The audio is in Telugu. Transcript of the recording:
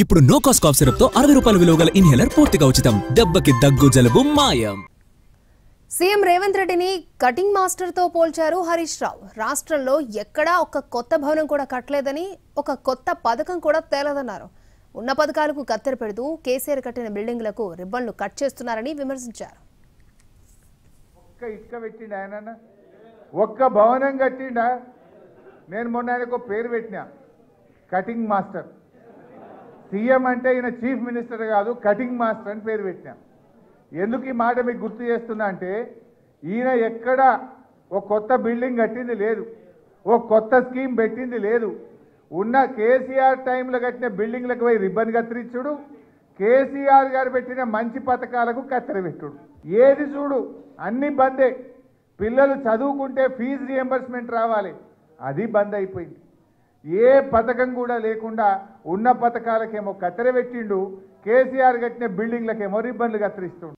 ఇప్పుడు నో కాస్ట్ కాఫ్ సిరప్ తో 60 రూపాయల విలువ గల ఇన్హేలర్ పూర్తిగా ఉచితం. దెబ్బకి దగ్గు జలుబు మాయం. సీఎం రేవంత్ రెడ్డిని కటింగ్ మాస్టర్ తో పోల్చారు హరీష్ రావు. రాష్ట్రంలో ఎక్కడా ఒక కొత్త భవనం కూడా కట్టలేదని, ఒక కొత్త పథకం కూడా తేలదన్నారు. ఉన్న పథకాలకు కత్తెర పెడుతూ కేసీఆర్ కట్టిన బిల్డింగ్లకు రిబ్బన్లు కట్ చేస్తున్నారని విమర్శించారు. ఒక్క భవనం కట్టిండా? నేను మొన్న ఆయనకు పేరు పెట్టినా, కటింగ్ మాస్టర్. సీఎం అంటే ఈయన చీఫ్ మినిస్టర్ కాదు, కటింగ్ మాస్టర్ అని పేరు పెట్టినా. ఎందుకు ఈ మాట మీకు గుర్తు చేస్తున్నా అంటే, ఈయన ఎక్కడ ఒక కొత్త బిల్డింగ్ కట్టింది లేదు, ఓ కొత్త స్కీమ్ పెట్టింది లేదు. ఉన్న కేసీఆర్ టైంలో కట్టిన బిల్డింగ్లకు పోయి రిబ్బన్ కత్తిరించుడు, కేసీఆర్ గారు పెట్టిన మంచి పథకాలకు కత్తెర పెట్టుడు. ఏది చూడు అన్ని బందే. పిల్లలు చదువుకుంటే ఫీజు రియంబర్స్మెంట్ రావాలి, అది బంద్ అయిపోయింది. ఏ పథకం కూడా లేకుండా ఉన్న పథకాలకేమో కత్తెర పెట్టిండు, కేసీఆర్ కట్టిన బిల్డింగ్లకేమో రిబ్బన్లు కత్తిరిస్తుండు.